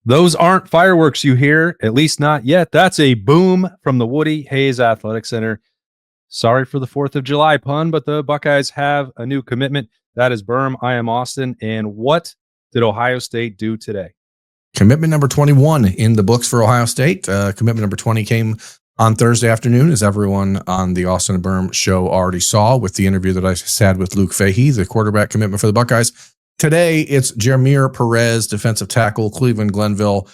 Those aren't fireworks you hear, at least not yet. That's a boom from the Woody Hayes Athletic Center. Sorry for the 4th of July pun, but the Buckeyes have a new commitment. That is Berm. I am Austin. And what did Ohio State do today? Commitment number 21 in the books for Ohio State. Commitment number 20 came on Thursday afternoon, as everyone on the Austin and Berm show already saw with the interview that I had with Luke Fahey, the quarterback commitment for the Buckeyes. Today, it's Jamir Perez, defensive tackle, Cleveland, Glenville,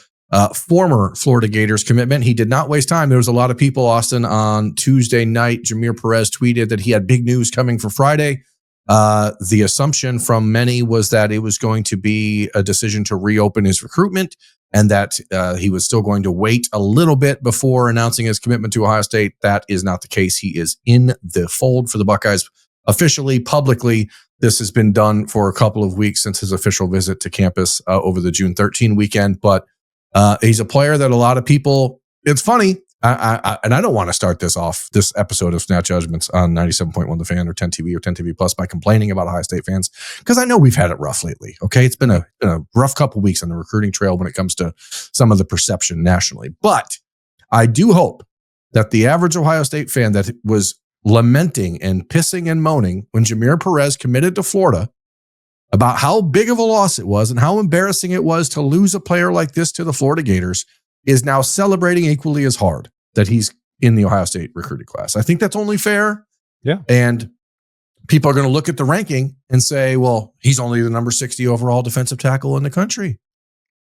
former Florida Gators commitment. He did not waste time. There was a lot of people, Austin, on Tuesday night. Jamir Perez tweeted that he had big news coming for Friday. The assumption from many was that it was going to be a decision to reopen his recruitment and that he was still going to wait a little bit before announcing his commitment to Ohio State. That is not the case. He is in the fold for the Buckeyes officially, publicly. This has been done for a couple of weeks since his official visit to campus over the June 13 weekend. But he's a player that a lot of people, it's funny, and I don't want to start this episode of Snap Judgments on 97.1 The Fan or 10 TV or 10 TV Plus by complaining about Ohio State fans, because I know we've had it rough lately. Okay, it's been a rough couple of weeks on the recruiting trail when it comes to some of the perception nationally. But I do hope that the average Ohio State fan that was lamenting and pissing and moaning when Jamir Perez committed to Florida about how big of a loss it was and how embarrassing it was to lose a player like this to the Florida Gators is now celebrating equally as hard that he's in the Ohio State recruiting class. I think that's only fair. Yeah. And people are going to look at the ranking and say, well, he's only the number 60 overall defensive tackle in the country.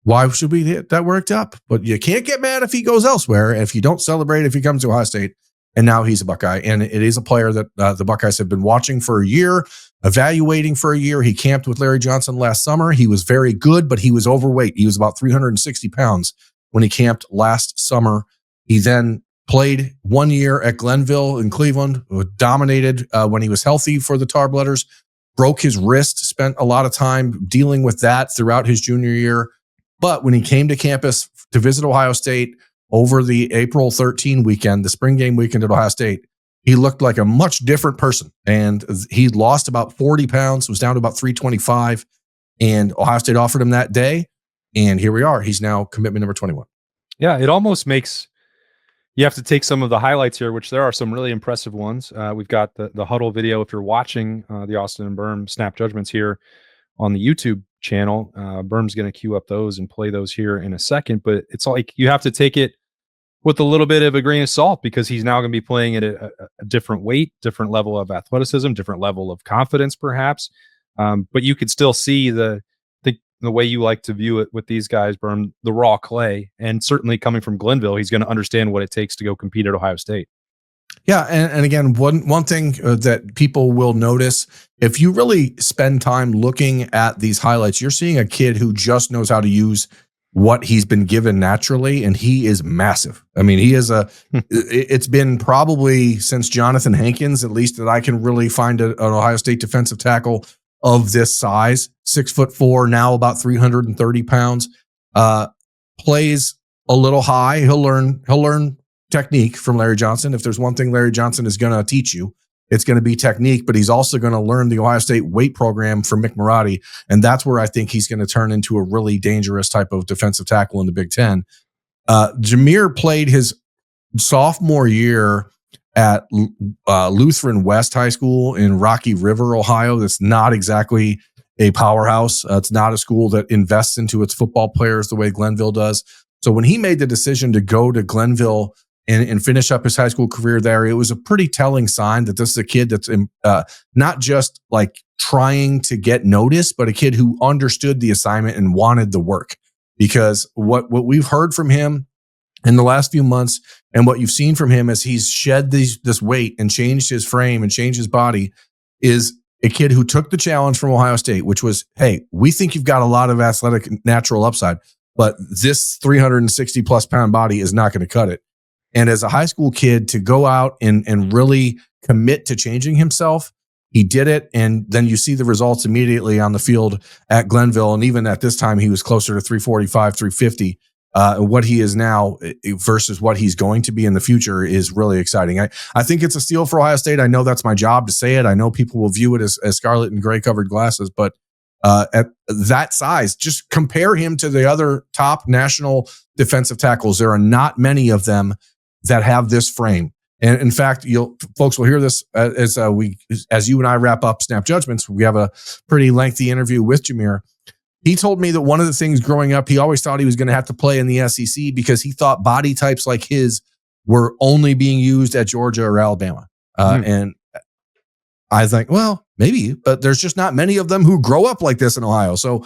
Why should we get that worked up? But you can't get mad if he goes elsewhere. And if you don't celebrate if he comes to Ohio State. And now he's a Buckeye. And it is a player that the Buckeyes have been watching for a year, evaluating for a year. He camped with Larry Johnson last summer. He was very good, but he was overweight. He was about 360 pounds when he camped last summer. He then played 1 year at Glenville in Cleveland, dominated when he was healthy for the Tarblooders, broke his wrist, spent a lot of time dealing with that throughout his junior year. But when he came to campus to visit Ohio State, over the April 13 weekend, the spring game weekend at Ohio State, he looked like a much different person. And he lost about 40 pounds, was down to about 325. And Ohio State offered him that day. And here we are. He's now commitment number 21. Yeah, it almost makes you have to take some of the highlights here, which there are some really impressive ones. We've got the huddle video. If you're watching the Austin and Berm Snap Judgments here on the YouTube channel, Berm's going to queue up those and play those here in a second. But it's like you have to take it with a little bit of a grain of salt because he's now going to be playing at a different weight, different level of athleticism, different level of confidence, perhaps. But you could still see the way you like to view it with these guys, Berm, the raw clay. And certainly coming from Glenville, he's going to understand what it takes to go compete at Ohio State. Yeah, and again, one thing that people will notice, if you really spend time looking at these highlights, you're seeing a kid who just knows how to use what he's been given naturally, and he is massive. I mean, he is it's been probably since Jonathan Hankins, at least that I can really find an Ohio State defensive tackle of this size, 6'4", now about 330 pounds, plays a little high. He'll learn technique from Larry Johnson. If there's one thing Larry Johnson is going to teach you, it's going to be technique, but he's also going to learn the Ohio State weight program from Mick Marotti. And that's where I think he's going to turn into a really dangerous type of defensive tackle in the Big Ten. Jamir played his sophomore year at Lutheran West High School in Rocky River, Ohio. That's not exactly a powerhouse. It's not a school that invests into its football players the way Glenville does. So when he made the decision to go to Glenville and finish up his high school career there, it was a pretty telling sign that this is a kid that's not just like trying to get noticed, but a kid who understood the assignment and wanted the work. Because what we've heard from him in the last few months and what you've seen from him as he's shed this weight and changed his frame and changed his body is a kid who took the challenge from Ohio State, which was, hey, we think you've got a lot of athletic natural upside, but this 360 plus pound body is not going to cut it. And as a high school kid to go out and really commit to changing himself, he did it. And then you see the results immediately on the field at Glenville. And even at this time, he was closer to 345, 350. What he is now versus what he's going to be in the future is really exciting. I think it's a steal for Ohio State. I know that's my job to say it. I know people will view it as scarlet and gray covered glasses, but at that size. Just compare him to the other top national defensive tackles. There are not many of them that have this frame. And in fact, folks will hear this as you and I wrap up Snap Judgments. We have a pretty lengthy interview with Jamir. He told me that one of the things growing up, he always thought he was going to have to play in the SEC because he thought body types like his were only being used at Georgia or Alabama. And I think, well, maybe, but there's just not many of them who grow up like this in Ohio. So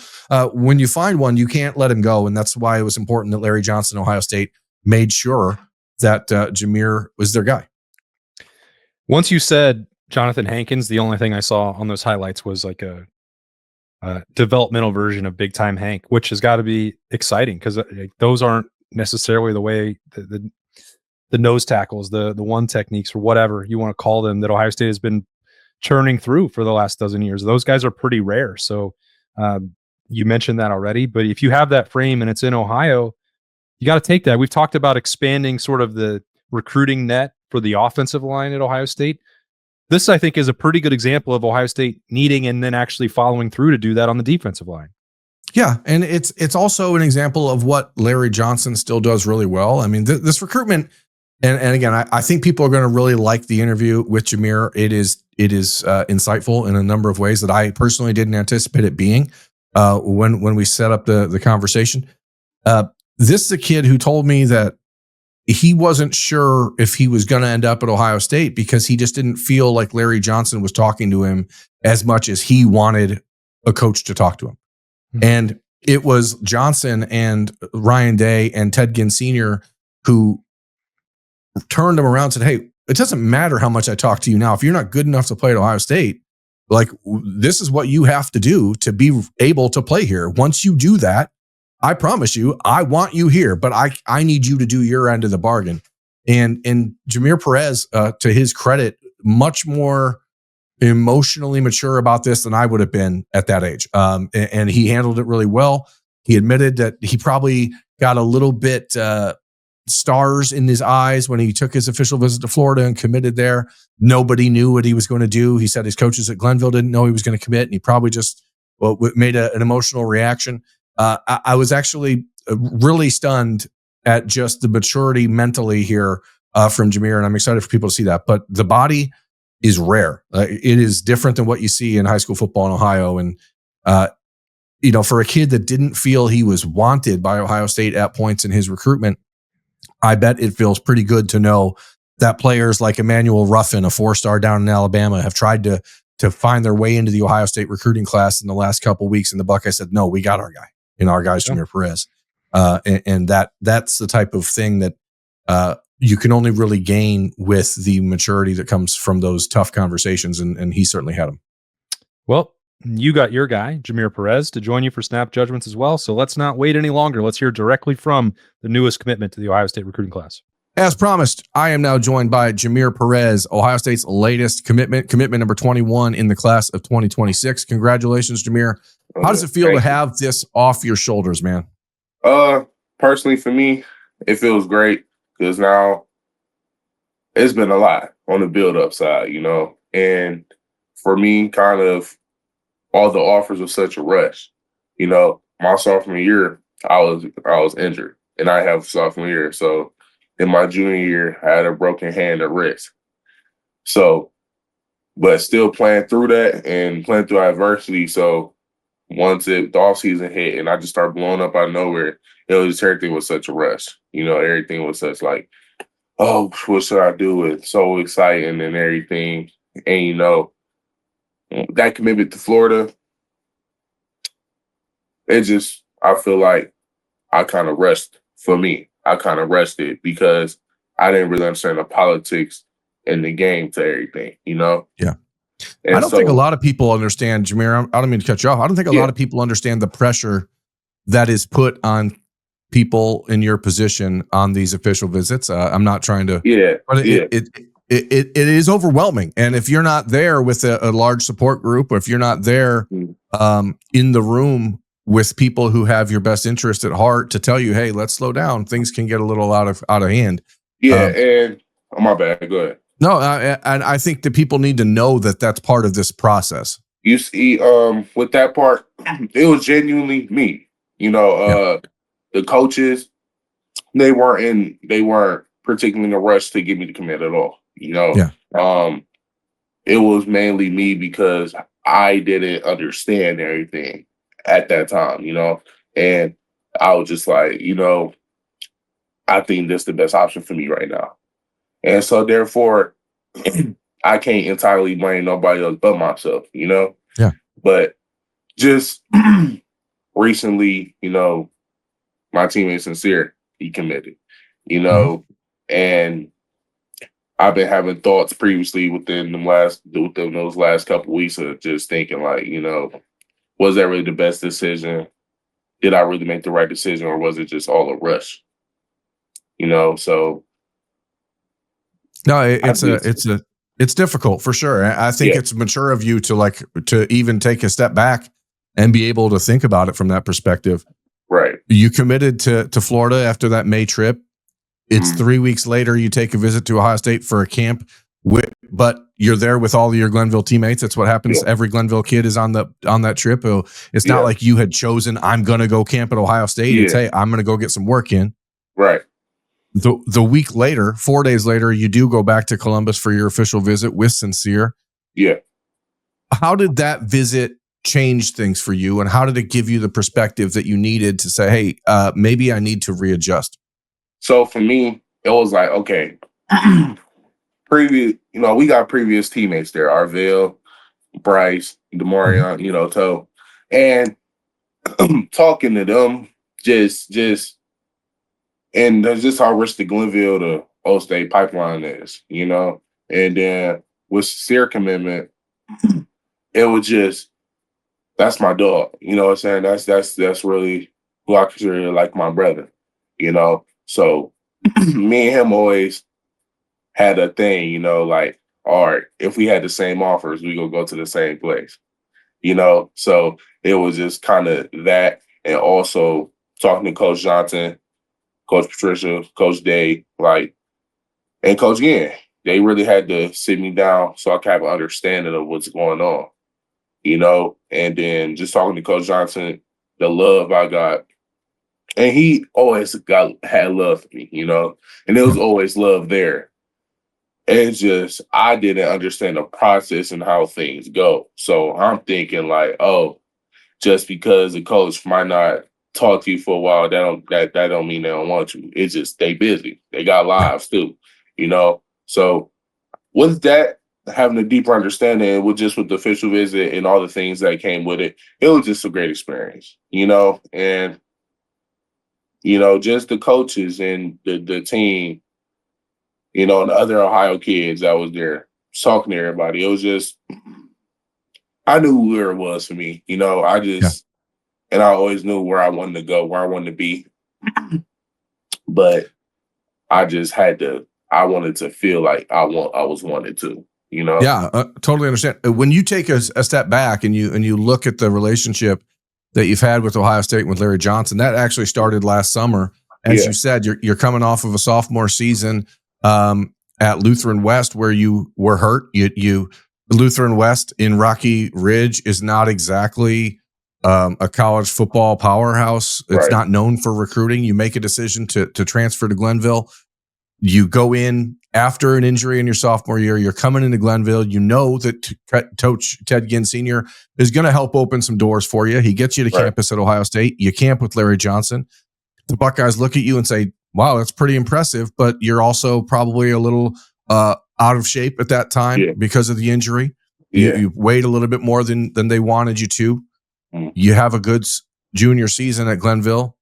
when you find one, you can't let him go. And that's why it was important that Larry Johnson, Ohio State, made sure that Jamir was their guy. Once you said Jonathan Hankins, the only thing I saw on those highlights was like a developmental version of Big Time Hank, which has got to be exciting because those aren't necessarily the way the nose tackles, the one techniques or whatever you want to call them that Ohio State has been churning through for the last dozen years. Those guys are pretty rare. So you mentioned that already, but if you have that frame and it's in Ohio, you got to take that. We've talked about expanding sort of the recruiting net for the offensive line at Ohio State. This, I think, is a pretty good example of Ohio State needing and then actually following through to do that on the defensive line. Yeah, and it's also an example of what Larry Johnson still does really well. I mean, this recruitment, and again, I think people are going to really like the interview with Jamir. It is insightful in a number of ways that I personally didn't anticipate it being when we set up the conversation. This is a kid who told me that he wasn't sure if he was going to end up at Ohio State because he just didn't feel like Larry Johnson was talking to him as much as he wanted a coach to talk to him. Mm-hmm. And it was Johnson and Ryan Day and Ted Ginn Sr. who turned him around and said, hey, it doesn't matter how much I talk to you now. If you're not good enough to play at Ohio State, like this is what you have to do to be able to play here. Once you do that, I promise you, I want you here, but I need you to do your end of the bargain. And Jamir Perez, to his credit, much more emotionally mature about this than I would have been at that age. And he handled it really well. He admitted that he probably got a little bit stars in his eyes when he took his official visit to Florida and committed there. Nobody knew what he was going to do. He said his coaches at Glenville didn't know he was going to commit, and he probably just made an emotional reaction. I was actually really stunned at just the maturity mentally here from Jamir, and I'm excited for people to see that. But the body is rare. It is different than what you see in high school football in Ohio. And, for a kid that didn't feel he was wanted by Ohio State at points in his recruitment, I bet it feels pretty good to know that players like Emmanuel Ruffin, a 4-star down in Alabama, have tried to find their way into the Ohio State recruiting class in the last couple of weeks. And the Buckeyes said, no, we got our guy. Our guy's Jamir Perez. And that's the type of thing that you can only really gain with the maturity that comes from those tough conversations. And he certainly had them. Well, you got your guy, Jamir Perez, to join you for Snap Judgments as well. So let's not wait any longer. Let's hear directly from the newest commitment to the Ohio State recruiting class. As promised, I am now joined by Jamir Perez, Ohio State's latest commitment number 21 in the class of 2026. Congratulations, Jamir. How does it feel to have this off your shoulders, man? Personally, for me, it feels great because now it's been a lot on the build-up side, and for me, kind of all the offers were such a rush. My sophomore year, I was injured, and I have sophomore year, so in my junior year, I had a broken hand and wrist. So, but still playing through that and playing through adversity. So once the offseason hit and I just started blowing up out of nowhere, everything was such a rush. Everything was such like, oh, what should I do? It's so exciting and everything. And, that commitment to Florida, I feel like I kind of rushed for me. I kind of rushed it because I didn't really understand the politics in the game to everything, Yeah. And I don't think a lot of people understand, Jamir. I don't mean to cut you off. I don't think a lot of people understand the pressure that is put on people in your position on these official visits. I'm not trying to, but it is overwhelming. And if you're not there with a large support group, or if you're not there in the room with people who have your best interest at heart to tell you, hey, let's slow down, things can get a little out of hand. And my bad. Go ahead. No, and I think that people need to know that that's part of this process. you see, with that part, it was genuinely me. The coaches, they weren't particularly in a rush to get me to commit at all. Yeah. It was mainly me because I didn't understand everything at that time, and I was just like, I think this is the best option for me right now. And so therefore, I can't entirely blame nobody else but myself, Yeah. But just recently, my teammate Sincere, he committed, and I've been having thoughts previously within those last couple of weeks of just thinking like, was that really the best decision? Did I really make the right decision, or was it just all a rush? So No, it's difficult for sure. I think it's mature of you to even take a step back and be able to think about it from that perspective. Right. You committed to Florida after that May trip. It's 3 weeks later. You take a visit to Ohio State for a camp, but you're there with all of your Glenville teammates. That's what happens. Yeah. Every Glenville kid is on that trip. It's not like you had chosen, I'm going to go camp at Ohio State. It's, hey, I'm going to go get some work in. Right. The week later, 4 days later, you do go back to Columbus for your official visit with Sincere. Yeah. How did that visit change things for you, and how did it give you the perspective that you needed to say, hey, maybe I need to readjust? So for me, it was like, okay, we got previous teammates there, Arvell, Bryce, Demarion, Toe, and talking to them, and that's just how rich the Glenville to Old State pipeline is, and then with Sincere commitment, it was just, that's my dog, you know what I'm saying? That's really who I consider like my brother, So me and him always had a thing, like, all right, if we had the same offers, we gonna go to the same place, So it was just kind of that, and also talking to Coach Johnson, Coach Patricia, Coach Day, and Coach Gann. They really had to sit me down so I could have an understanding of what's going on, and then just talking to Coach Johnson, the love I got. And he always had love for me, and there was always love there. It's just, I didn't understand the process and how things go. So I'm thinking like, oh, just because the coach might not talk to you for a while, that don't mean they don't want you. It's just, they busy. They got lives too, So with that, having a deeper understanding with the official visit and all the things that came with it, it was just a great experience, and just the coaches and the team, and the other Ohio kids that was there talking to everybody. It was just, I knew where it was for me. And I always knew where I wanted to go, where I wanted to be. But I wanted to feel like I was wanted to, Yeah, totally understand. When you take a step back and you look at the relationship that you've had with Ohio State and with Larry Johnson, that actually started last summer. As you said, you're coming off of a sophomore season at Lutheran West where you were hurt. Lutheran West in Rocky Ridge is not exactly a college football powerhouse. It's not known for recruiting. You make a decision to transfer to Glenville. You go in after an injury in your sophomore year. You're coming into Glenville. You know that Coach Ted Ginn Sr. is going to help open some doors for you. He gets you to campus at Ohio State. You camp with Larry Johnson. The Buckeyes look at you and say, wow, that's pretty impressive, but you're also probably a little out of shape at that time because of the injury. You weighed a little bit more than they wanted you to. You have a good junior season at Glenville.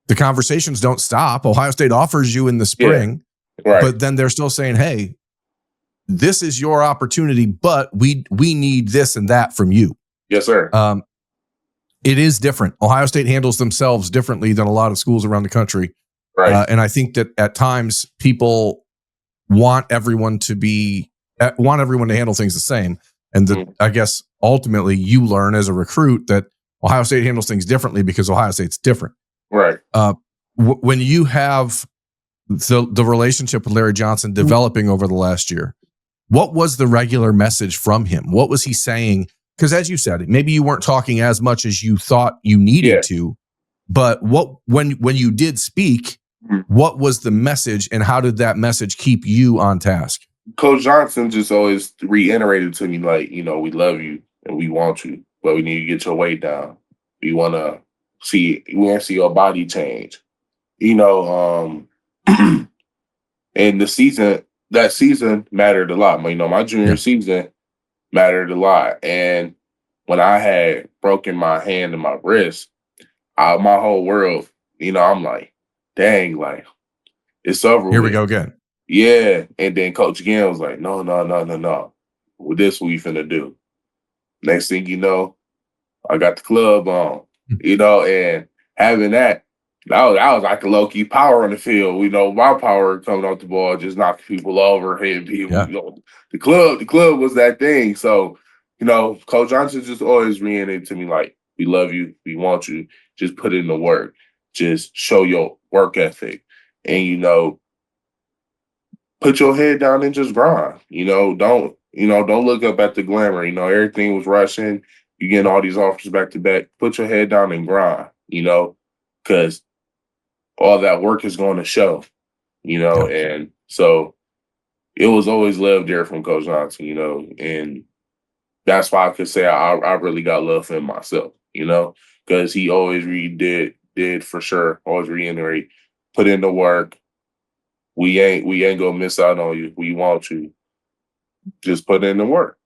The conversations don't stop. Ohio State offers you in the spring, but then they're still saying, hey, this is your opportunity, but we need this and that from you. Yes, sir. It is different. Ohio State handles themselves differently than a lot of schools around the country. Right. And I think that at times people want everyone to handle things the same. And I guess ultimately you learn as a recruit that Ohio State handles things differently because Ohio State's different. Right. When you have the relationship with Larry Johnson developing over the last year, what was the regular message from him? What was he saying because as you said, maybe you weren't talking as much as you thought you needed to, but when you did speak, what was the message and how did that message keep you on task? Coach Johnson just always reiterated to me, like, you know, we love you and we want you, but we need to get your weight down. We want to see your body change, you know. And that season mattered a lot. You know, my junior season mattered a lot. And when I had broken my hand and my wrist, my whole world, you know, I'm like, dang, like, it's over Here with. we go again. Yeah. And then Coach again was like, no. Well, this what we finna do. Next thing you know, I got the club on, you know, and having that was like a low-key power on the field. You know, my power coming off the ball, just knocking people over, hitting people. Yeah. You know, the club was that thing. So, you know, Coach Johnson just always reiterated to me, like, we love you, we want you. Just put in the work. Just show your work ethic. And, you know, put your head down and just grind. Don't look up at the glamour. You know, everything was rushing. You getting all these offers back to back. Put your head down and grind, you know, because all that work is going to show, you know, and so it was always love there from Coach Johnson, you know, and that's why I could say I really got love for him myself, you know, because he always did for sure, always reiterate, put in the work. We ain't gonna miss out on you. We want you. Just put in the work.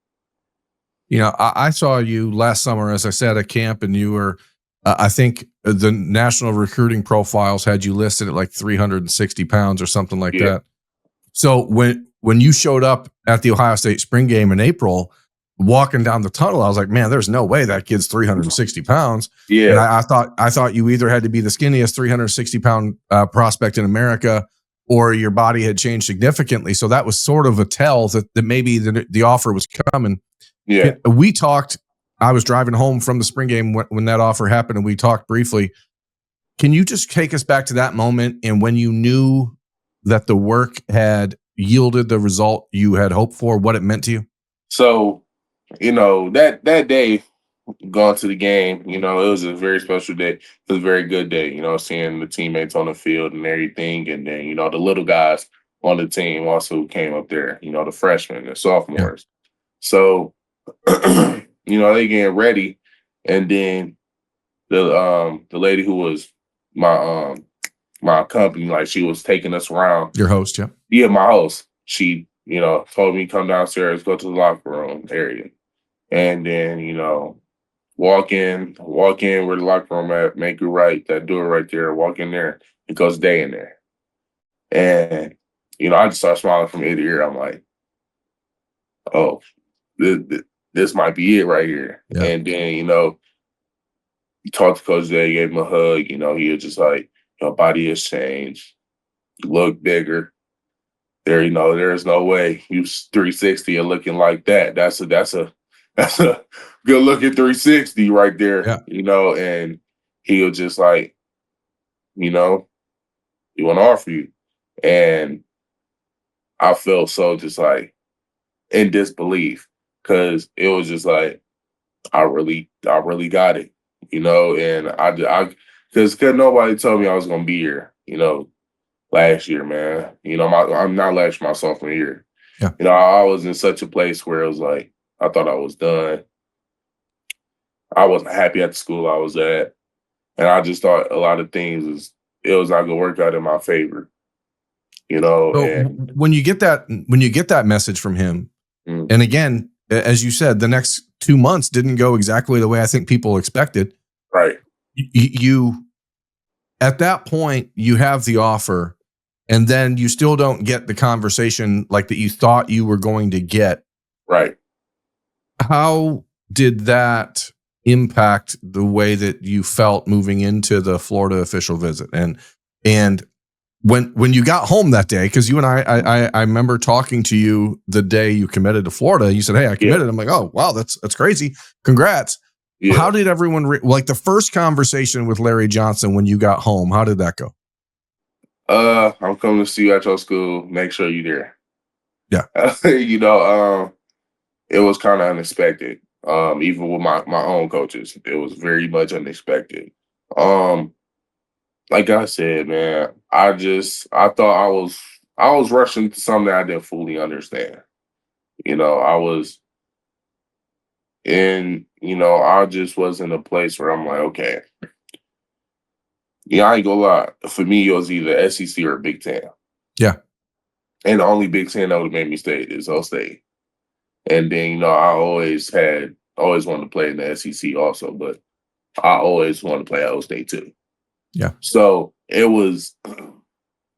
You know, I saw you last summer, as I said, at camp, and you were, I think the national recruiting profiles had you listed at like 360 pounds or something like that. So when you showed up at the Ohio State spring game in April, walking down the tunnel, I was like, man, there's no way that kid's 360 pounds. Yeah. And I thought you either had to be the skinniest 360 pound prospect in America, or your body had changed significantly. So that was sort of a tell that maybe the offer was coming. Yeah. We talked, I was driving home from the spring game when that offer happened, and we talked briefly. Can you just take us back to that moment and when you knew that the work had yielded the result you had hoped for, what it meant to you? So, you know, that day going to the game, you know, it was a very special day. It was a very good day, you know, seeing the teammates on the field and everything. And then, you know, the little guys on the team also came up there, you know, the freshmen and sophomores. So, you know, they getting ready. And then the lady who was my company, like, she was taking us around. Your host, yeah. Yeah, my host. She, you know, told me come downstairs, go to the locker room area. And then, you know, walk in where the locker room at, make it right, that door right there, walk in there, it goes day in there. And, you know, I just started smiling from ear to ear. I'm like, oh, this might be it right here. Yeah. And then, you know, you talked to Coach Day, gave him a hug, you know, he was just like, your body has changed. You look bigger. There, you know, there's no way you 360 and looking like that. That's a good looking 360 right there, you know, and he was just like, you know, he want to offer you. And I felt so just like in disbelief, because it was just like, I really got it, you know, and because nobody told me I was going to be here, you know, last year, man. You know, I'm not last year, my sophomore year. Yeah. You know, I was in such a place where it was like, I thought I was done. I wasn't happy at the school I was at. And I just thought a lot of things it was not going to work out in my favor. You know, So and when you get that message from him, and again, as you said, the next 2 months didn't go exactly the way I think people expected. Right. You at that point, you have the offer, and then you still don't get the conversation like that you thought you were going to get. Right. How did that impact the way that you felt moving into the Florida official visit? And when you got home that day, because you and I remember talking to you the day you committed to Florida. You said, "Hey, I committed." Yeah. I'm like, "Oh, wow, that's crazy! Congrats!" Yeah. How did everyone like the first conversation with Larry Johnson when you got home? How did that go? I'm coming to see you at your school. Make sure you're there. Yeah. You know, it was kind of unexpected. Even with my own coaches, it was very much unexpected. Um, like I said, man, I thought I was rushing to something that I didn't fully understand. I was in, I just was in a place where I'm like, okay, yeah, I ain't gonna lie. For me, it was either SEC or Big Ten. Yeah. And the only Big Ten that would have made me stay is O State. And then, I always wanted to play in the SEC also, but I always wanted to play at O State too. Yeah. So it was,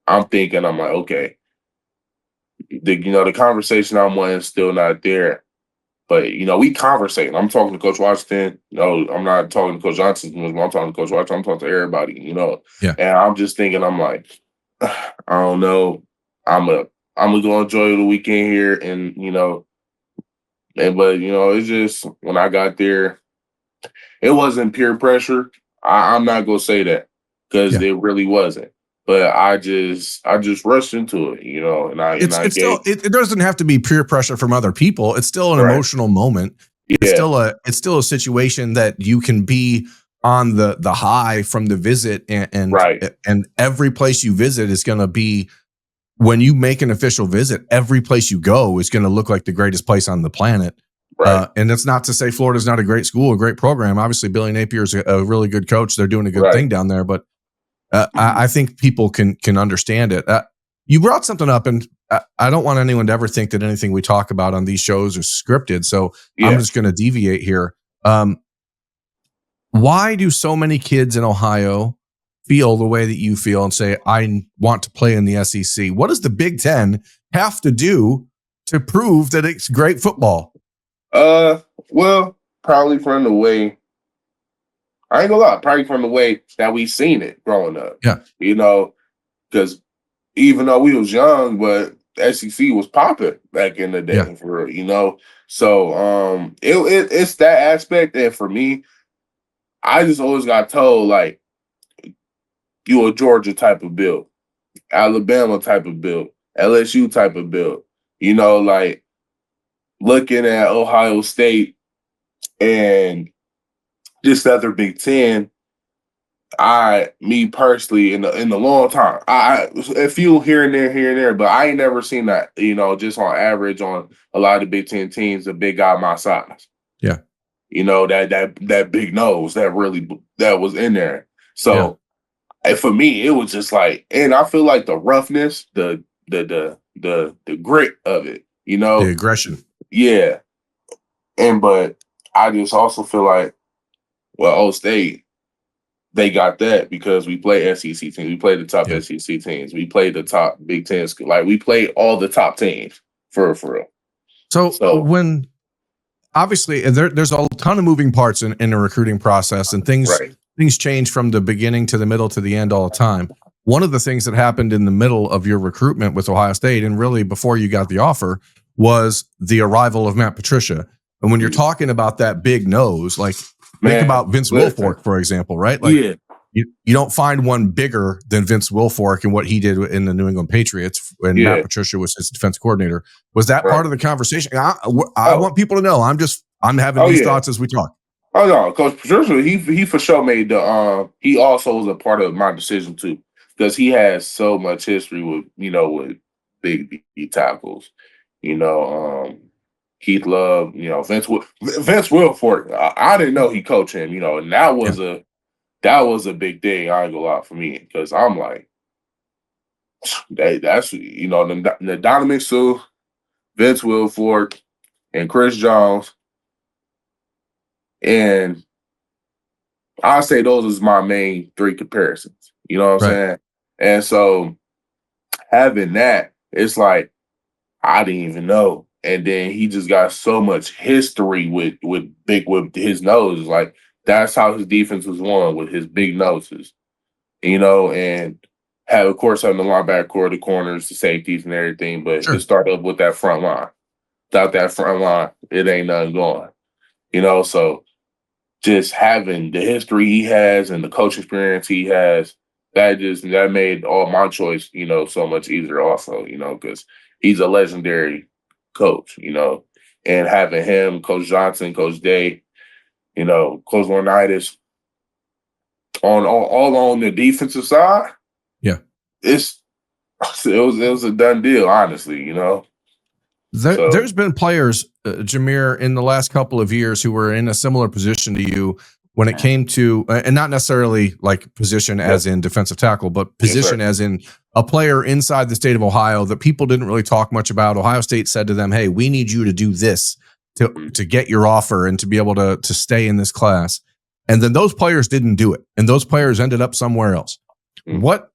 I'm thinking, I'm like, okay, the conversation I'm wanting is still not there. But, we conversate. I'm talking to Coach Washington. No, I'm not talking to Coach Johnson. I'm talking to Coach Washington. I'm talking to everybody, Yeah. And I'm just thinking, I'm like, I don't know. I'm gonna go enjoy the weekend here, and but it's just when I got there, it wasn't peer pressure. I'm not gonna say that because Yeah. it really wasn't. But I just rushed into it, and I It's still gave it doesn't have to be peer pressure from other people. It's still an right, emotional moment. yeah, It's still a situation that you can be on the high from the visit, right, and every place you visit is going to be, when you make an official visit, every place you go is going to look like the greatest place on the planet. right, And that's not to say Florida's not a great school, a great program. Obviously, Billy Napier's a really good coach. They're doing a good right. thing down there, but I think people can understand it. You brought something up, and I don't want anyone to ever think that anything we talk about on these shows is scripted. So I'm Yeah. just going to deviate here. Why do so many kids in Ohio feel the way that you feel and say, I want to play in the SEC? What does the Big Ten have to do to prove that it's great football? Well, probably from the way I ain't gonna lie, probably from the way that we seen it growing up. Yeah. Because even though we was young, but SEC was popping back in the Yeah. day for So it's that aspect, and for me, I just always got told like you a Georgia type of build, Alabama type of build, LSU type of build. Like looking at Ohio State and just the other Big Ten, me personally, in the long time, a few here and there, but I ain't never seen that. Just on average, on a lot of the Big Ten teams, a big guy my size. Yeah. That big nose that was in there. Yeah. So, and for me, it was just like, and I feel like the roughness, the grit of it. The aggression. Yeah. But I just also feel like, well, O State, they got that because we play SEC teams. We play the top Yeah. SEC teams. We play the top Big Ten school. Like we play all the top teams for real. So So when obviously there's a ton of moving parts in a recruiting process, and things right, change from the beginning to the middle to the end all the time. One of the things that happened in the middle of your recruitment with Ohio State, and really before you got the offer, was the arrival of Matt Patricia. And when you're talking about that big nose, like think about Vince Wilfork, for example, right? Like yeah, you don't find one bigger than Vince Wilfork and what he did in the New England Patriots when yeah, Matt Patricia was his defense coordinator. Was that right. part of the conversation? I want people to know. I'm having these thoughts as we talk. Oh no, Coach Patricia, he for sure made the. He also was a part of my decision too, because he has so much history with with big D tackles. Keith Love, Vince Wilfork. I didn't know he coached him, and Yeah. that was a big thing. I ain't gonna lie for me because I'm like, that's the Donovan Sue, Vince Wilfork, and Chris Jones, and I say those is my main three comparisons. You know what I'm Right. saying? And so having that, it's like I didn't even know. And then he just got so much history with his nose. Like that's how his defense was won, with his big noses. And have of course having the linebacker core, the corners, the safeties, and everything. But Sure. it started up with that front line. Without that front line, it ain't nothing going. So just having the history he has and the coach experience he has, that made all my choice, so much easier also, because he's a legendary coach, and having him, Coach Johnson, Coach Day, Coach Leonidas on all on the defensive side. Yeah. It was a done deal, honestly, There's been players, Jamir, in the last couple of years who were in a similar position to you when it came to, and not necessarily like position as in defensive tackle, but position as in a player inside the state of Ohio that people didn't really talk much about. Ohio State said to them, hey, we need you to do this to get your offer and to be able to stay in this class. And then those players didn't do it. And those players ended up somewhere else. What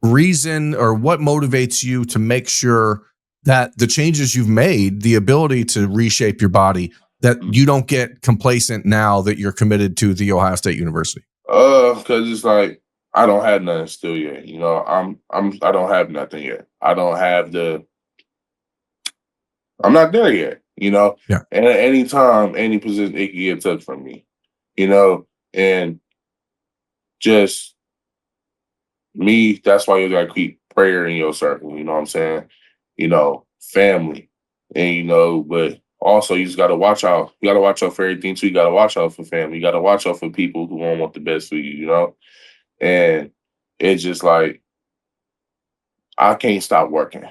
reason or what motivates you to make sure that the changes you've made, the ability to reshape your body, that you don't get complacent now that you're committed to the Ohio State University? Because it's like I don't have nothing still yet. I don't have nothing yet. I'm not there yet. Yeah. And at any time, any position, it can get took from me. And just me. That's why you gotta keep prayer in your circle. You know what I'm saying? Family, and but also you just gotta watch out. You gotta watch out for everything too. You gotta watch out for family. You gotta watch out for people who won't want the best for you. And it's just like I can't stop working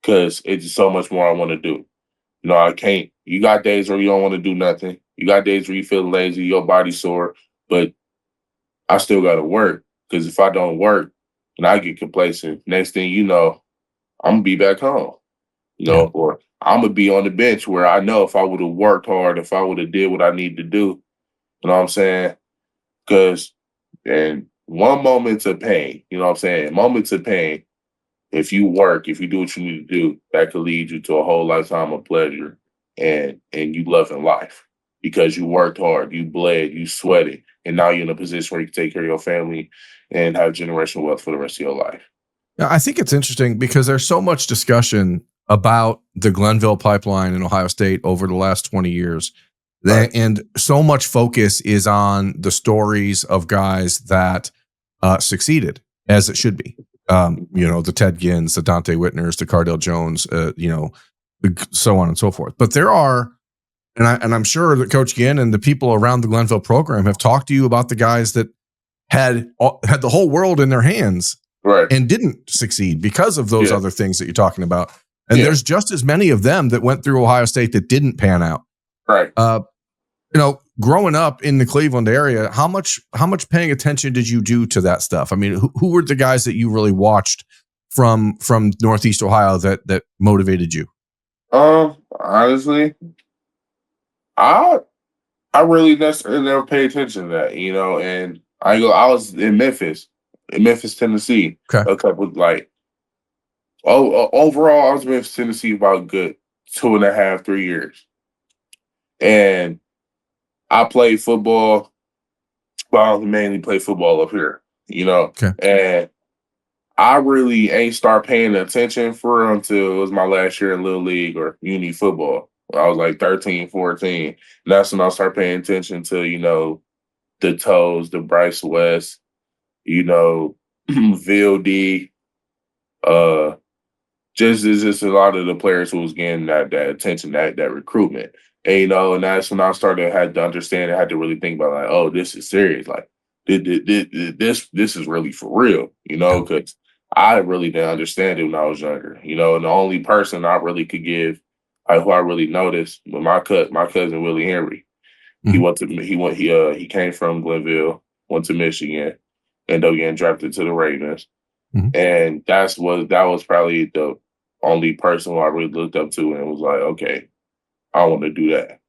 because it's just so much more I want to do. I can't. You got days where you don't want to do nothing. You got days where you feel lazy, your body's sore, but I still got to work because if I don't work and I get complacent, next thing you know, I'm gonna be back home. Or I'm gonna be on the bench where I know if I would have worked hard, if I would have did what I need to do, you know what I'm saying? Because and one moment's of pain, you know what I'm saying? Moments of pain. If you work, if you do what you need to do, that could lead you to a whole lifetime of pleasure and you loving life because you worked hard, you bled, you sweated, and now you're in a position where you can take care of your family and have generational wealth for the rest of your life. Yeah, I think it's interesting because there's so much discussion about the Glenville pipeline in Ohio State over the last 20 years. Right. And so much focus is on the stories of guys that succeeded, as it should be. The Ted Gins, the Dante Whitners, the Cardale Jones, so on and so forth. But there are, and I'm sure that Coach Ginn and the people around the Glenville program have talked to you about the guys that had the whole world in their hands, right, and didn't succeed because of those other things that you're talking about. And there's just as many of them that went through Ohio State that didn't pan out. Right. Growing up in the Cleveland area, how much paying attention did you do to that stuff? I mean, who were the guys that you really watched from Northeast Ohio that motivated you? Honestly, I really necessarily never paid attention to that, and I was in Memphis, Tennessee. Okay. A couple overall, I was in Memphis, Tennessee about a good 2.5, 3 years. And I played football, but I mainly play football up here, Okay. And I really ain't start paying attention for real until it was my last year in Little League or uni football. I was like 13, 14. And that's when I started paying attention to, the Toes, the Bryce West, VLD, just a lot of the players who was getting that attention, that recruitment. And, and that's when I had to understand and had to really think about like, oh, this is serious. Like this is really for real, because I really didn't understand it when I was younger, and the only person I really could give, who I really noticed was my cousin Willie Henry. Mm-hmm. He came from Glenville, went to Michigan, ended up getting drafted to the Ravens. Mm-hmm. And that was probably the only person who I really looked up to and was like, okay, I want to do that.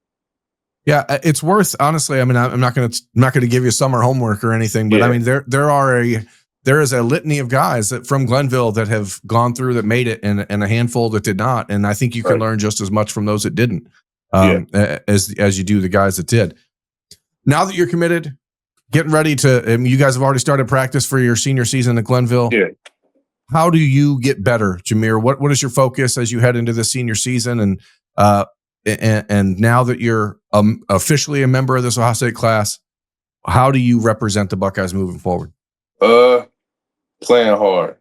Yeah, it's worth, honestly. I mean, I'm not going to give you summer homework or anything, but I mean, there is a litany of guys from Glenville that have gone through that made it, and a handful that did not. And I think you can learn just as much from those that didn't, as you do the guys that did. Now that you're committed, getting ready to, you guys have already started practice for your senior season at Glenville. Yeah. How do you get better, Jamir? What is your focus as you head into the senior season? And now that you're officially a member of this Ohio State class, how do you represent the Buckeyes moving forward? Playing hard,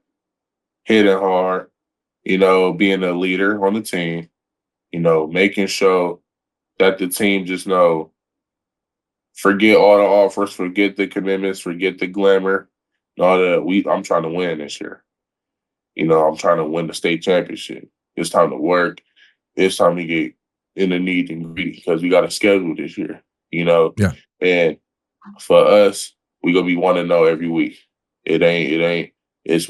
hitting hard, being a leader on the team, making sure that the team just know, forget all the offers, forget the commitments, forget the glamour, and all that. I'm trying to win this year. I'm trying to win the state championship. It's time to work. It's time to get in the need and gritty because we got a schedule this year. Yeah. And for us, we gonna be 1-0 every week. It's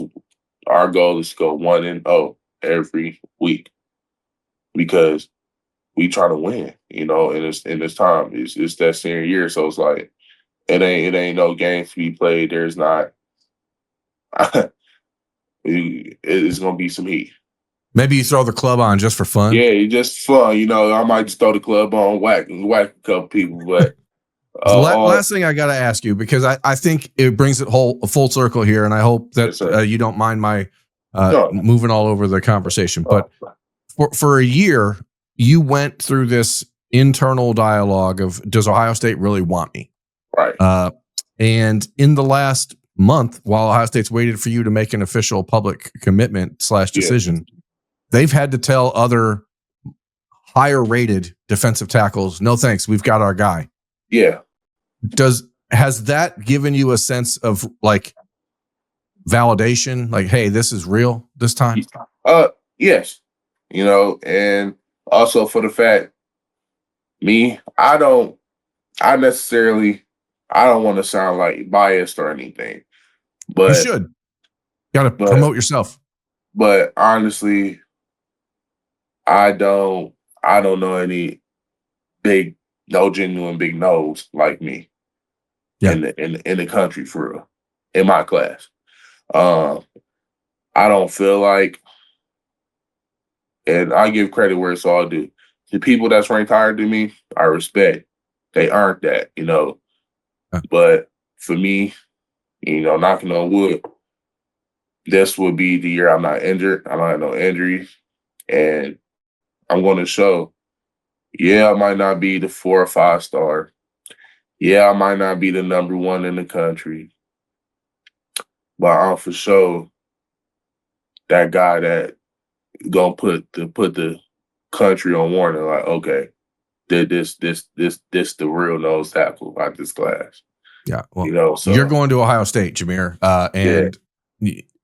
our goal is to go 1-0 every week because we try to win, and it's in this time. It's that senior year. So it's like it ain't no games to be played. There's not it's gonna be some heat. Maybe you throw the club on just for fun. Yeah, it's just fun. I might just throw the club on, whack a couple people, but last thing I got to ask you, because I think it brings it full circle here, and I hope that yes, you don't mind my No. moving all over the conversation. But for a year, you went through this internal dialogue of, does Ohio State really want me? Right. And in the last month, while Ohio State's waited for you to make an official public commitment / decision, they've had to tell other higher rated defensive tackles, no thanks, we've got our guy. Yeah. Has that given you a sense of like validation? Like, hey, this is real this time? Yes. And also for the fact, I don't want to sound like biased or anything. But you should. Got to promote yourself. But honestly, I don't know any genuine big nose like me in the country for real, in my class. I don't feel like, and I give credit where it's all due. The people that's ranked higher than me, I respect. They earned that, But for me, knocking on wood, this would be the year I'm not injured. I don't have no injuries. And I'm going to show, I might not be the 4 or 5 star. I might not be the number 1 in the country. But I'm for sure that guy that gonna put the country on warning, like, okay, this the real nose tackle about this class. Yeah, well, so you're going to Ohio State, Jamir, and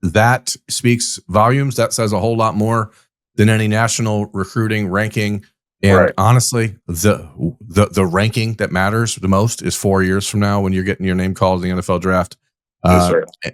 that speaks volumes. That says a whole lot more than any national recruiting ranking. And honestly, the ranking that matters the most is 4 years from now when you're getting your name called in the NFL draft,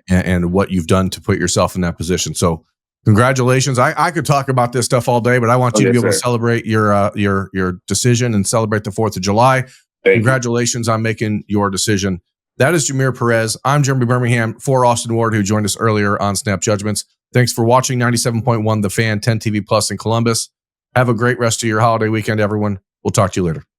and what you've done to put yourself in that position. So congratulations. I could talk about this stuff all day, but I want you to be able to celebrate your decision and celebrate the 4th of July. Congratulations on making your decision. That is Jamir Perez. I'm Jeremy Birmingham for Austin Ward, who joined us earlier on Snap Judgments. Thanks for watching 97.1 The Fan, 10 TV Plus in Columbus. Have a great rest of your holiday weekend, everyone. We'll talk to you later.